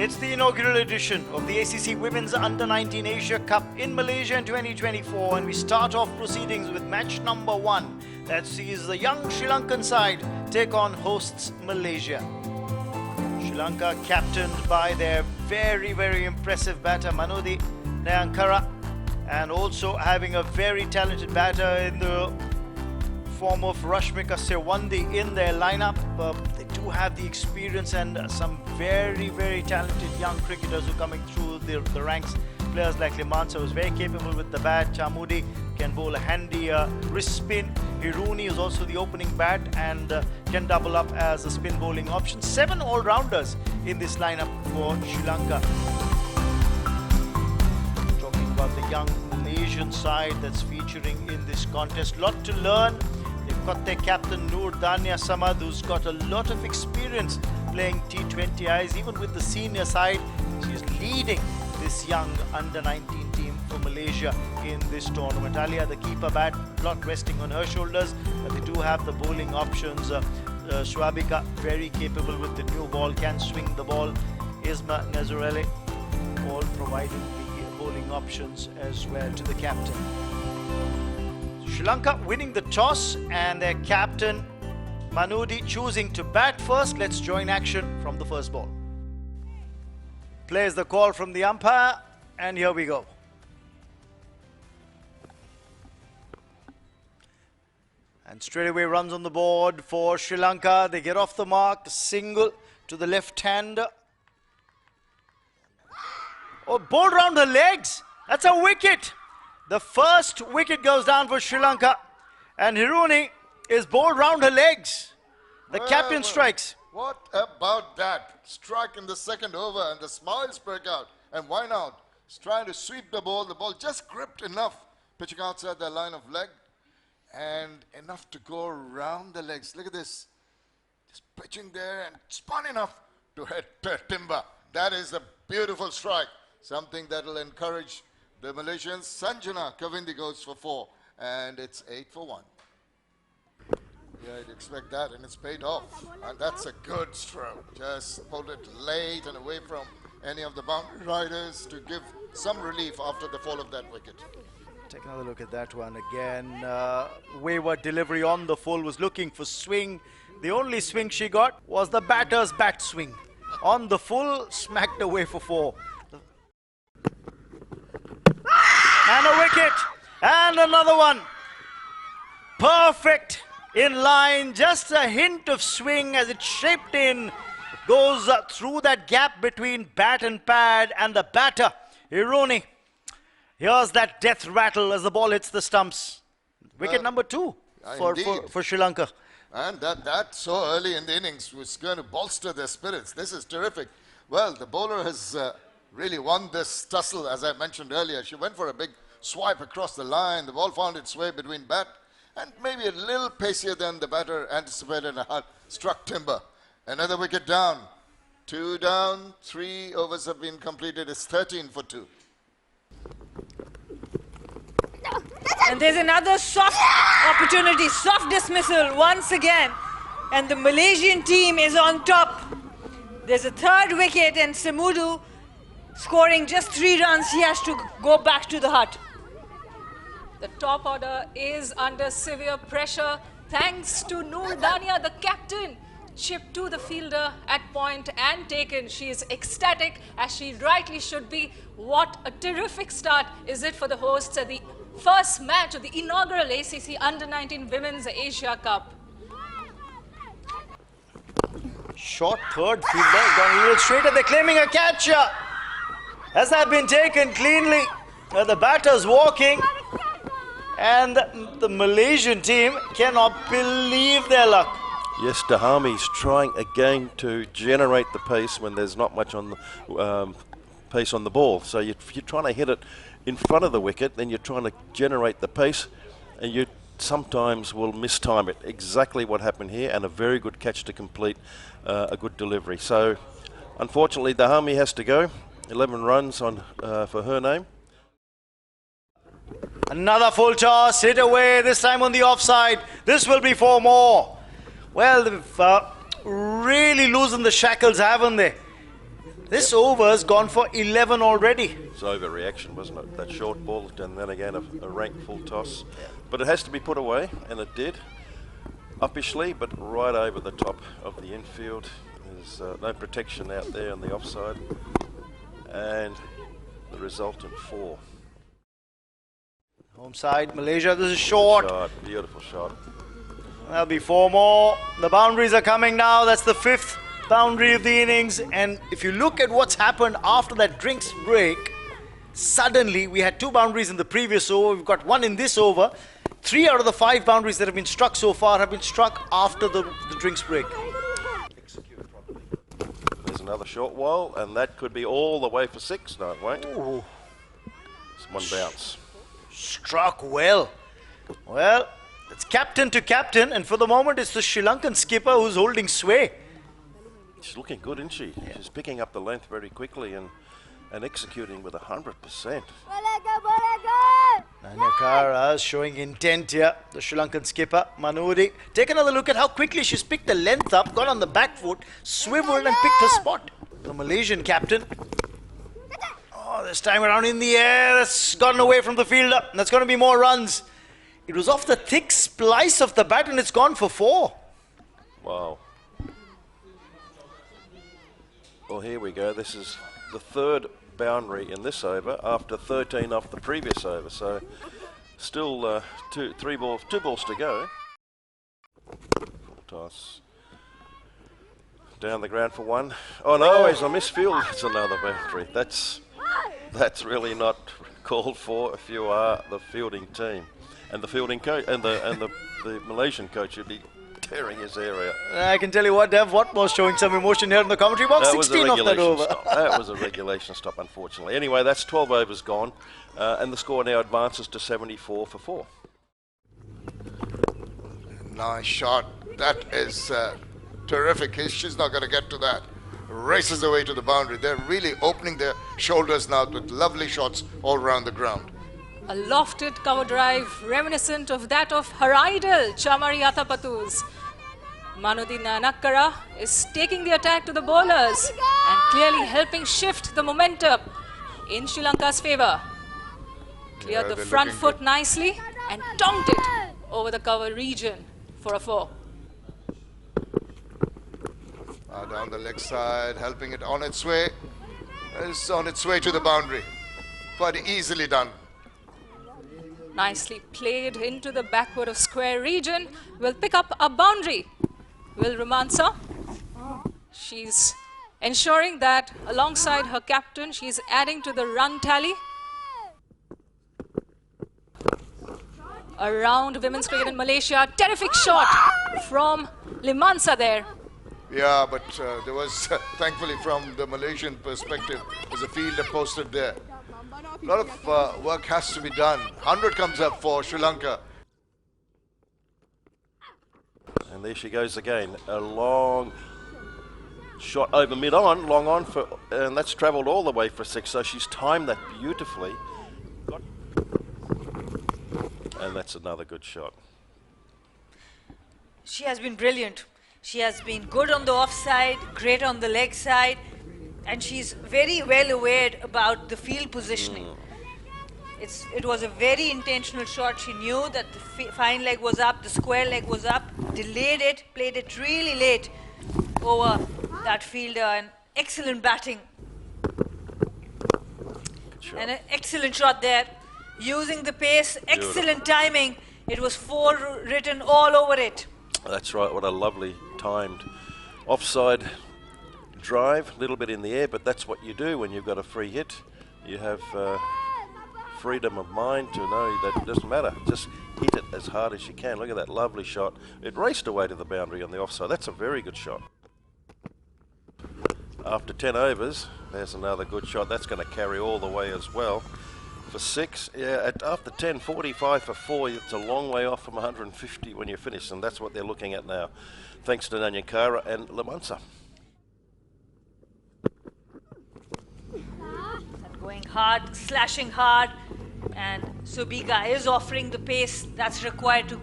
It's the inaugural edition of the ACC Women's Under-19 Asia Cup in Malaysia in 2024, and we start off proceedings with match number 1 that sees the young Sri Lankan side take on hosts Malaysia. Sri Lanka captained by their very impressive batter Manudi Nayankara, and also having a very talented batter in the form of Rashmika Sewandi in their lineup. They do have the experience and some very talented young cricketers who are coming through the ranks. Players like Limansa, who's very capable with the bat. Chamudi can bowl a handy wrist spin. Hiruni is also the opening bat and can double up as a spin bowling option. 7 all-rounders in this lineup for Sri Lanka. Talking about the young Malaysian side that's featuring in this contest. Lot to learn. They've got their captain Nur Dania Samad, who's got a lot of experience playing T20Is. Even with the senior side, she's leading this young under-19 team for Malaysia in this tournament. Alia, the keeper bat, lot resting on her shoulders, but they do have the bowling options. Swabika, very capable with the new ball, can swing the ball. Isma Nazarele, all providing the bowling options as well to the captain. Sri Lanka winning the toss and their captain Manudi choosing to bat first. Let's join action from the first ball. Plays the call from the umpire, and here we go. And straight away runs on the board for Sri Lanka. They get off the mark, single to the left hander. Oh, ball round her legs. That's a wicket. The first wicket goes down for Sri Lanka, and Hiruni is bowled round her legs. The captain strikes. What about that? Strike in the second over and the smiles break out. And why not? He's trying to sweep the ball. The ball just gripped enough, pitching outside the line of leg, and enough to go around the legs. Look at this. Just pitching there and spun enough to hit timber. That is a beautiful strike. Something that will encourage the Malaysians. Sanjana Kavindi goes for 4, and it's 8 for 1. Yeah, you'd expect that, and it's paid off. And that's a good stroke. Just pulled it late and away from any of the boundary riders to give some relief after the fall of that wicket. Take another look at that one again. Wayward delivery on the full, was looking for swing. The only swing she got was the batter's bat swing. On the full, smacked away for 4. And a wicket, and another one. Perfect, in line, just a hint of swing as it shaped in, goes through that gap between bat and pad, and the batter, Hiruni. Here's that death rattle as the ball hits the stumps. Wicket number 2 for Sri Lanka. And that so early in the innings was going to bolster their spirits. This is terrific. Well, the bowler has really won this tussle, as I mentioned earlier. She went for a big swipe across the line. The ball found its way between bat and maybe a little pacier than the batter anticipated, and struck timber. Another wicket down. 2 down, 3 overs have been completed. It's 13 for 2. And there's another soft opportunity, soft dismissal once again. And the Malaysian team is on top. There's a 3rd wicket, and Semudu scoring just 3 runs. He has to go back to the hut. The top order is under severe pressure thanks to Nur Dania, the captain. Chipped to the fielder at point and taken. She is ecstatic, as she rightly should be. What a terrific start is it for the hosts at the first match of the inaugural ACC Under-19 Women's Asia Cup. Short third fielder, gone a little straighter. They're claiming a catch. Has that been taken cleanly? The batter's walking, and the Malaysian team cannot believe their luck. Yes, Dahami's trying again to generate the pace when there's not much on the pace on the ball. So you're trying to hit it in front of the wicket, then you're trying to generate the pace, and you sometimes will mistime it. Exactly what happened here, and a very good catch to complete a good delivery. So unfortunately, Dahami has to go. 11 runs on for her name. Another full toss, hit away, this time on the offside. This will be 4 more. Well, they've really loosened the shackles, haven't they? This over's gone for 11 already. It's overreaction, wasn't it? That short ball, and then again a rank full toss. But it has to be put away, and it did. Uppishly, but right over the top of the infield. There's no protection out there on the offside. And the resultant 4. Home side, Malaysia, this is short. Beautiful shot. There'll be 4 more. The boundaries are coming now. That's the 5th boundary of the innings. And if you look at what's happened after that drinks break, suddenly we had 2 boundaries in the previous over. We've got 1 in this over. 3 out of the 5 boundaries that have been struck so far have been struck after the drinks break. There's another short while, and that could be all the way for 6, no it won't. Ooh. It's 1 bounce. Struck well. Well, it's captain to captain, and for the moment it's the Sri Lankan skipper who's holding sway. She's looking good, isn't she? Yeah. She's picking up the length very quickly and executing with 100%. Nanyakara is showing intent here. The Sri Lankan skipper, Manudi. Take another look at how quickly she's picked the length up, got on the back foot, swiveled and picked her spot. The Malaysian captain. Oh, this time around in the air. That's gotten away from the fielder. That's going to be more runs. It was off the thick splice of the bat and it's gone for 4. Wow. Well, here we go. This is the 3rd boundary in this over after 13 off the previous over. So still 2 balls to go. Full toss. Down the ground for 1. Oh no, he's a misfield. It's another boundary. That's really not called for if you are the fielding team. And the fielding coach and the Malaysian coach should be tearing his area. I can tell you what, Dev Watt was showing some emotion here in the commentary box. 16 off that over. That was a regulation stop, unfortunately. Anyway, that's 12 overs gone, and the score now advances to 74 for 4. Nice shot. That is terrific. She's not going to get to that. Races away to the boundary. They're really opening their shoulders now with lovely shots all around the ground. A lofted cover drive reminiscent of that of her idol, Chamari Athapathu's. Manudi Nanakkara is taking the attack to the bowlers and clearly helping shift the momentum in Sri Lanka's favour. Cleared the front foot nicely and tonked it over the cover region for a 4. Down the leg side, helping it on its way. It's on its way to the boundary. Quite easily done. Nicely played into the backward of square region. Will pick up a boundary. Will Romansa. She's ensuring that alongside her captain, she's adding to the run tally. Around women's cricket in Malaysia. Terrific shot from Limansa there. Yeah, but there was, thankfully from the Malaysian perspective, there's a fielder posted there. A lot of work has to be done. 100 comes up for Sri Lanka. And there she goes again. A long shot over mid-on, long on, and that's travelled all the way for 6, so she's timed that beautifully. And that's another good shot. She has been brilliant. She has been good on the offside, great on the leg side, and she's very well aware about the field positioning. It was a very intentional shot. She knew that the fine leg was up, the square leg was up, delayed it, played it really late over that fielder, and excellent batting. And an excellent shot there, using the pace, excellent timing. It was 4 written all over it. That's right, what a lovely timed offside drive, a little bit in the air, but that's what you do when you've got a free hit. You have freedom of mind to know that it doesn't matter, just hit it as hard as you can. Look at that lovely shot. It raced away to the boundary on the offside. That's a very good shot. After 10 overs, there's another good shot. That's going to carry all the way as well. For 6, yeah, after 10, 45 for 4, it's a long way off from 150 when you finish, and that's what they're looking at now, thanks to Nanyakara and Lamansa. Going hard, slashing hard, and Subika is offering the pace that's required to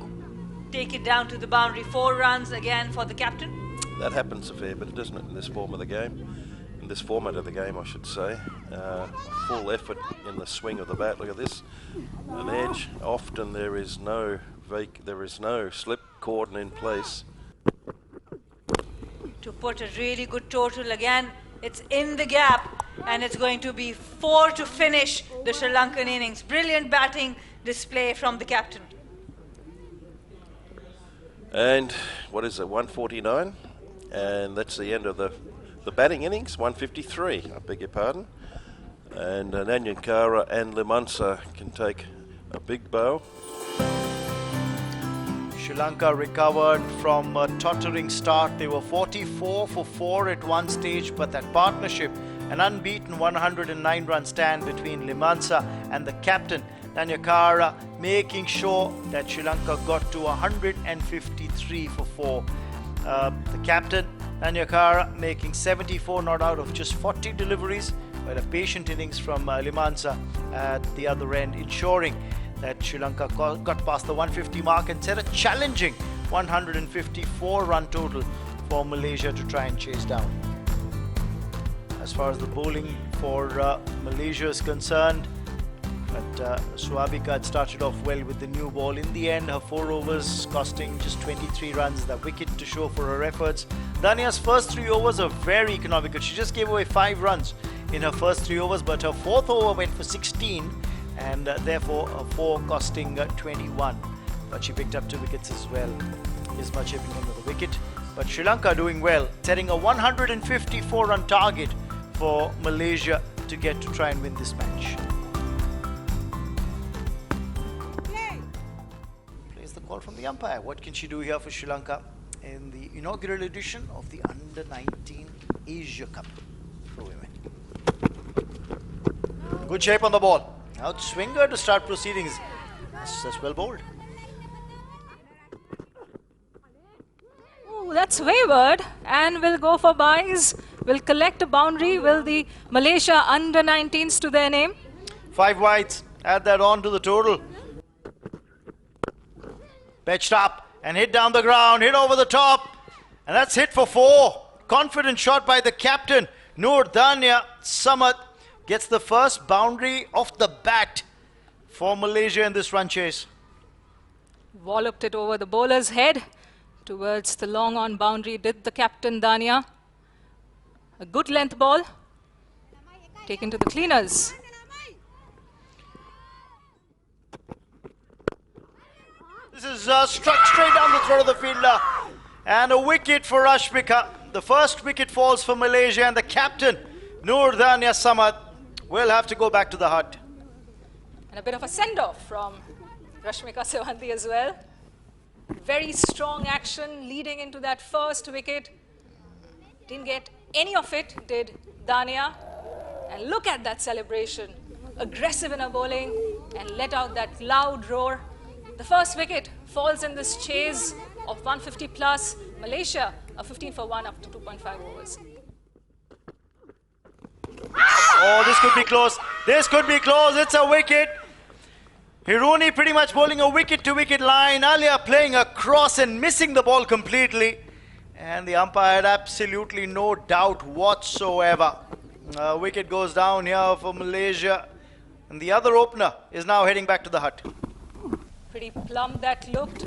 take it down to the boundary. 4 runs again for the captain. That happens a fair bit, doesn't it, in this form of the game? in this format of the game, I should say. Full effort in the swing of the bat. Look at this, an edge. Often there is no slip cordon in place. To put a really good total again, it's in the gap, and it's going to be 4 to finish the Sri Lankan innings. Brilliant batting display from the captain. And what is it, 149? And that's the end of the batting innings, 153, I beg your pardon. And Nanyankara and Limansa can take a big bow. Sri Lanka recovered from a tottering start. They were 44 for 4 at one stage, but that partnership, an unbeaten 109-run stand between Limansa and the captain, Nanyankara, making sure that Sri Lanka got to 153 for 4. The captain, Nanyankara, making 74 not out of just 40 deliveries, but a patient innings from Limansa at the other end, ensuring that Sri Lanka got past the 150 mark and set a challenging 154-run total for Malaysia to try and chase down. As far as the bowling for Malaysia is concerned, but Swabika had started off well with the new ball. In the end, her 4 overs costing just 23 runs, the wicket to show for her efforts. Dania's first 3 overs are very economical. She just gave away 5 runs in her first 3 overs, but her 4th over went for 16, and therefore a 4 costing 21. But she picked up 2 wickets as well. Isma chipping in with a wicket. But Sri Lanka doing well, setting a 154-run target for Malaysia to get to try and win this match. Plays the call from the umpire. What can she do here for Sri Lanka in the inaugural edition of the Under-19 Asia Cup for women? Good shape on the ball. Out swinger to start proceedings. That's well bowled. Ooh, that's wayward, and will go for buys. Will collect a boundary. Will the Malaysia under-19s to their name? 5 wides. Add that on to the total. Pitched up and hit down the ground. Hit over the top. And that's hit for 4. Confident shot by the captain. Noor Dania Samad gets the first boundary off the bat for Malaysia in this run chase. Walloped it over the bowler's head towards the long on boundary. Did the captain Dania. A good length ball. Taken to the cleaners. This is struck straight down the throat of the fielder. And a wicket for Rashmika. The first wicket falls for Malaysia, and the captain, Noor Dania Samad, will have to go back to the hut. And a bit of a send-off from Rashmika Sewandi as well. Very strong action leading into that first wicket. Didn't get any of it, did Dania. And look at that celebration. Aggressive in her bowling and let out that loud roar. The first wicket falls in this chase of 150 plus. Malaysia, a 15 for 1 after 2.5 overs. Oh, this could be close. This could be close. It's a wicket. Hiruni pretty much bowling a wicket-to-wicket line. Alia playing across and missing the ball completely. And the umpire had absolutely no doubt whatsoever. Wicket goes down here for Malaysia. And the other opener is now heading back to the hut. Pretty plump that looked.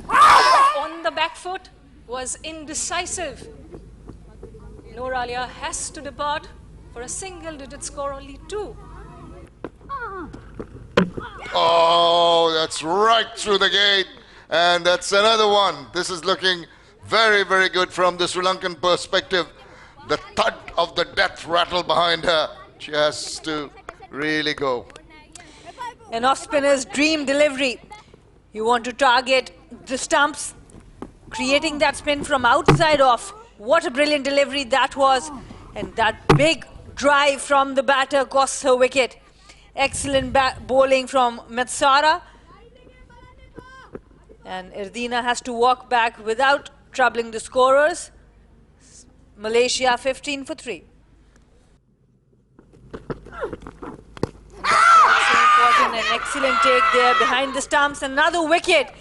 On the back foot, was indecisive. Noor Alia has to depart for a single-digit score, only 2. Oh, that's right through the gate. And that's another one. This is looking very, very good from the Sri Lankan perspective. The thud of the death rattle behind her. She has to really go. An off-spinner's dream delivery. You want to target the stumps, creating that spin from outside off. What a brilliant delivery that was. And that big drive from the batter costs her wicket. Excellent bowling from Matsara. And Irdina has to walk back without troubling the scorers. Malaysia 15 for 3. An excellent take there behind the stumps. Another wicket.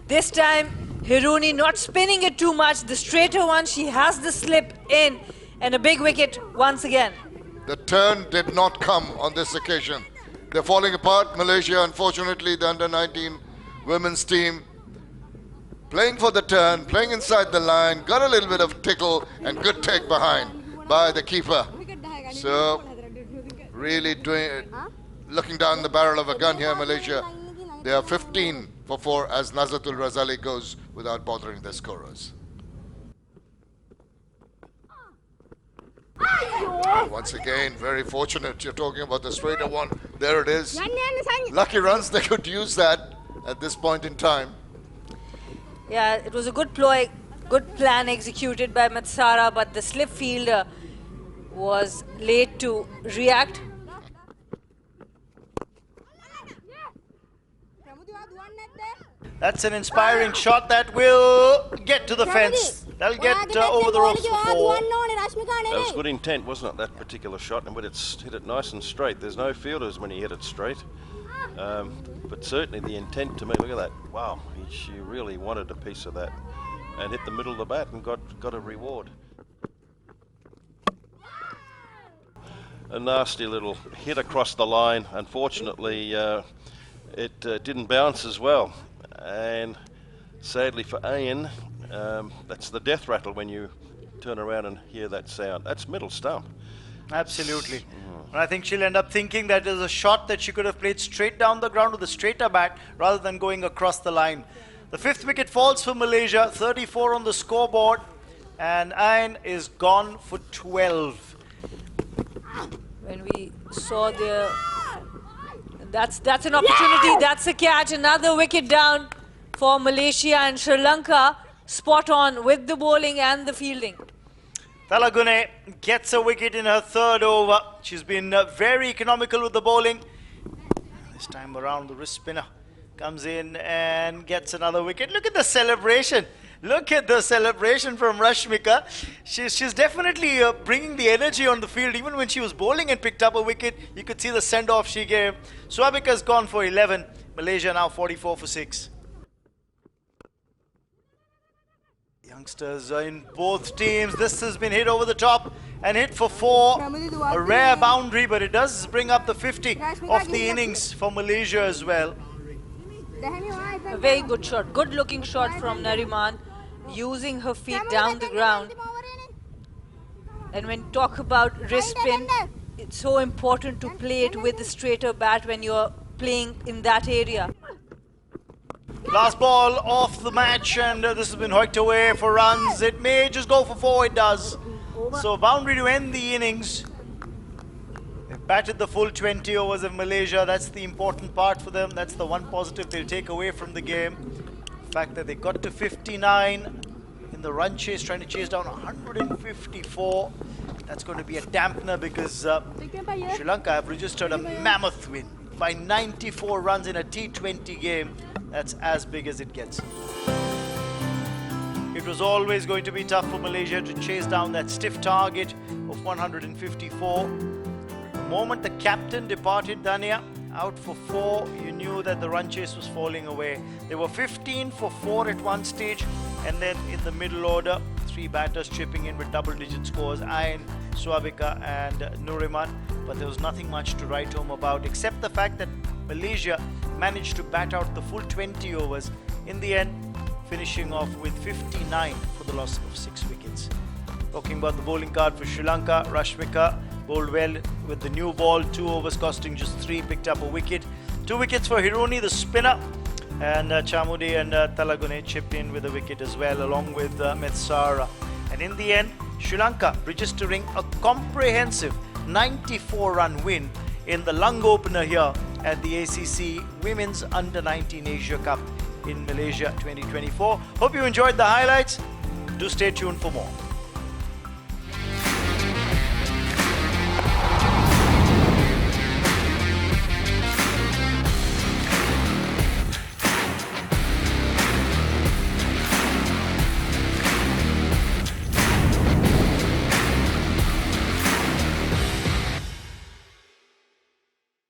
This time Hiruni not spinning it too much. The straighter one, she has the slip in. And a big wicket once again. turn did not come on this occasion. They're falling apart. Malaysia, unfortunately, the under-19 women's team playing for the turn, playing inside the line, got a little bit of tickle and good take behind by the keeper. So really looking down the barrel of a gun here, Malaysia. They are 15 for 4 as Nazatul Razali goes without bothering their scorers. Once again, very fortunate. You're talking about the straighter one. There it is. Lucky runs, they could use that at this point in time. Yeah, it was a good ploy, good plan executed by Matsara, but the slip fielder was late to react. That's an inspiring shot that will get to the fence. That'll get over the ropes for 4. That was good intent, wasn't it, that particular shot? And when it's hit it nice and straight, there's no fielders when he hit it straight. But certainly the intent to me, look at that. Wow, she really wanted a piece of that and hit the middle of the bat and got a reward. A nasty little hit across the line. Unfortunately, it didn't bounce as well. And sadly for Ian, that's the death rattle when you turn around and hear that sound. That's middle stump. Absolutely. And I think she'll end up thinking that is a shot that she could have played straight down the ground with a straighter bat rather than going across the line. The 5th wicket falls for Malaysia, 34 on the scoreboard, and Ian is gone for 12. When we saw that's an opportunity, that's a catch, another wicket down for Malaysia, and Sri Lanka spot on with the bowling and the fielding. Talagune gets a wicket in her 3rd over. She's been very economical with the bowling. This time around, the wrist spinner comes in and gets another wicket. Look at the celebration. Look at the celebration from Rashmika. She's definitely bringing the energy on the field. Even when she was bowling and picked up a wicket, you could see the send-off she gave. Swabika's gone for 11. Malaysia now 44 for 6. Youngsters in both teams. This has been hit over the top and hit for 4. A rare boundary, but it does bring up the 50 of the innings for Malaysia as well. A very good shot, good looking shot from Nariman, using her feet down the ground. And when talk about wrist spin, it's so important to play it with a straighter bat when you're playing in that area. Last ball of the match, and this has been hoiked away for runs. It may just go for 4, it does. So boundary to end the innings. They've batted the full 20 overs of Malaysia. That's the important part for them. That's the one positive they'll take away from the game. The fact that they got to 59 in the run chase, trying to chase down 154. That's going to be a dampener because Sri Lanka have registered a mammoth win by 94 runs in a T20 game. That's as big as it gets. It was always going to be tough for Malaysia to chase down that stiff target of 154. The moment the captain departed, Dania, out for 4, you knew that the run chase was falling away. They were 15 for 4 at one stage, and then in the middle order, 3 batters chipping in with double-digit scores, Ayn, Swabika and Nuriman. But there was nothing much to write home about, except the fact that Malaysia managed to bat out the full 20 overs, in the end finishing off with 59 for the loss of 6 wickets. Talking about the bowling card for Sri Lanka, Rashmika bowled well with the new ball, 2 overs costing just 3, picked up a wicket. 2 wickets for Hiruni, the spinner, and Chamudi and Talagune chipped in with a wicket as well, along with Metsara. And in the end, Sri Lanka registering a comprehensive 94-run win in the lung opener here at the ACC Women's Under-19 Asia Cup in Malaysia 2024. Hope you enjoyed the highlights. Do stay tuned for more.